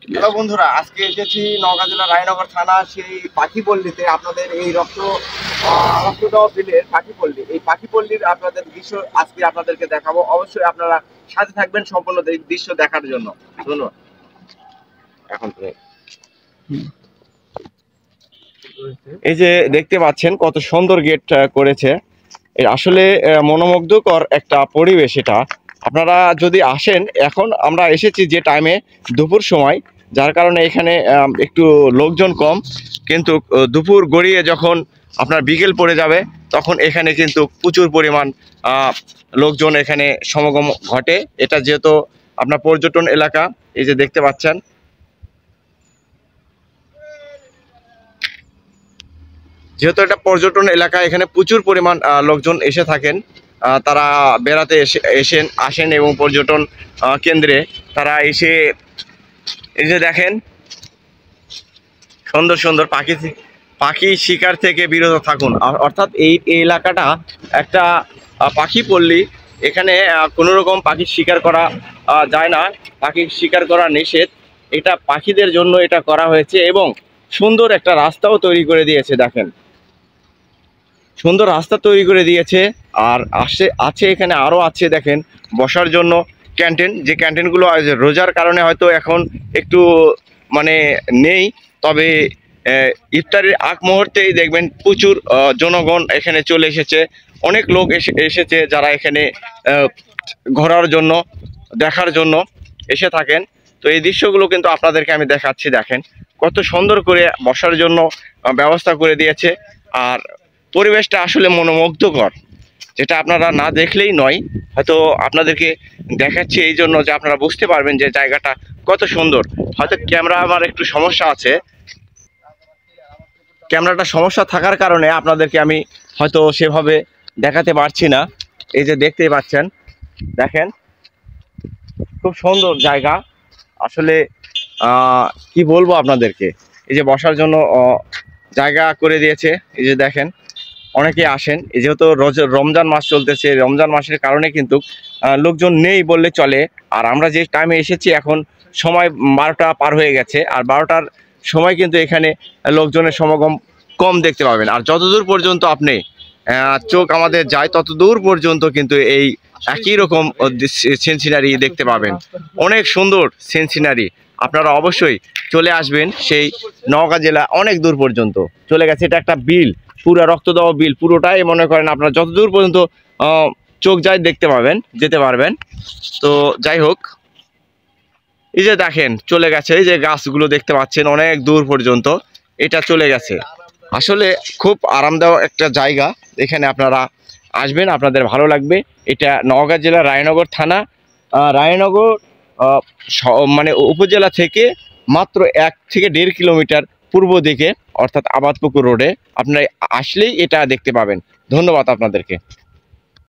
Hello বন্ধুরা, আজকে এসেছি নওগাঁ জেলা রায়নগর থানা সেই পাখিপল্লীতে। আপনাদের এই রক্তদাহ বিলের পাখিপল্লী, এই পাখিপল্লীর আপনাদের দৃশ্য আজকে আপনাদেরকে দেখাবো। অবশ্যই আপনারা সাথে থাকবেন সম্পূর্ণ দৃশ্য দেখার জন্য। ধন্যবাদ। এখন এই যে দেখতে পাচ্ছেন কত সুন্দর গেট করেছে, আসলে মনোমুগ্ধকর একটা পরিবেশ এটা। আপনারা যদি আসেন, এখন আমরা এসেছি যে টাইমে দুপুর সময়, যার কারণে এখানে একটু লোকজন কম, কিন্তু দুপুর গড়িয়ে যখন আপনার বিকেল পড়ে যাবে তখন এখানে কিন্তু প্রচুর পরিমাণ লোকজন এখানে সমাগম ঘটে। এটা যেহেতু আপনার পর্যটন এলাকা, এই যে দেখতে পাচ্ছেন, যেহেতু এটা পর্যটন এলাকা, এখানে প্রচুর পরিমাণ লোকজন এসে থাকেন। তারা বেড়াতে আসেন এবং পর্যটন কেন্দ্রে তারা এসে এই যে দেখেন সুন্দর সুন্দর পাখি শিকার থেকে বিরত থাকুন। অর্থাৎ এই এলাকাটা একটা পাখি পল্লী। এখানে কোনো রকম পাখি শিকার করা যায় না, পাখি শিকার করা নিষেধ। এটা পাখিদের জন্য এটা করা হয়েছে এবং সুন্দর একটা রাস্তাও তৈরি করে দিয়েছে। দেখেন, সুন্দর রাস্তা তৈরি করে দিয়েছে। আর আছে এখানে আরও আছে, দেখেন, বসার জন্য ক্যান্টিন। যে ক্যান্টিনগুলো রোজার কারণে হয়তো এখন একটু মানে নেই, তবে ইফতারের আগ মুহূর্তেই দেখবেন প্রচুর জনগণ এখানে চলে এসেছে। অনেক লোক এসেছে যারা এখানে ঘোরার জন্য, দেখার জন্য এসে থাকেন। তো এই দৃশ্যগুলো কিন্তু আপনাদেরকে আমি দেখাচ্ছি। দেখেন কত সুন্দর করে বসার জন্য ব্যবস্থা করে দিয়েছে। আর পরিবেশটা আসলে মনোমুগ্ধকর, যেটা আপনারা না দেখলেই নয়। হয়তো আপনাদেরকে দেখাচ্ছি এই জন্য যে আপনারা বুঝতে পারবেন যে জায়গাটা কত সুন্দর। হয়তো ক্যামেরা আমার একটু সমস্যা আছে, ক্যামেরাটা সমস্যা থাকার কারণে আপনাদেরকে আমি হয়তো সেভাবে দেখাতে পারছি না। এই যে দেখতেই পাচ্ছেন, দেখেন খুব সুন্দর জায়গা। আসলে কি বলবো আপনাদেরকে, এই যে বসার জন্য জায়গা করে দিয়েছে। এই যে দেখেন অনেকে আসেন, যেহেতু রমজান মাস চলতেছে, রমজান মাসের কারণে কিন্তু লোকজন নেই বললে চলে। আর আমরা যে টাইমে এসেছি এখন সময় 12টা পার হয়ে গেছে, আর 12টার সময় কিন্তু এখানে লোকজনের সমাগম কম দেখতে পাবেন। আর যতদূর পর্যন্ত আপনি চোখ আমাদের যায় ততদূর পর্যন্ত কিন্তু এই একই রকম সিন সিনারি দেখতে পাবেন। অনেক সুন্দর সিন সিনারি। আপনারা অবশ্যই চলে আসবেন। সেই নওগাঁ জেলা অনেক দূর পর্যন্ত চলে গেছে। এটা একটা বিল, পুরো রক্তদাহ বিল, পুরোটাই মনে করেন আপনারা যতদূর পর্যন্ত চোখ যায় দেখতে পাবেন, যেতে পারবেন। তো যাই হোক, এই যে দেখেন চলে গেছে, এই যে গাছগুলো দেখতে পাচ্ছেন অনেক দূর পর্যন্ত এটা চলে গেছে। আসলে খুব আরামদায়ক একটা জায়গা, এখানে আপনারা আসবেন, আপনাদের ভালো লাগবে। এটা নওগাঁ জেলা রায়নগর থানা, রায়নগর মানে উপজেলা থেকে মাত্র 1 থেকে 1.5 কিলোমিটার পূর্ব দিকে, অর্থাৎ আবাদপুকুর রোডে আপনারা আসলেই এটা দেখতে পাবেন। ধন্যবাদ আপনাদেরকে।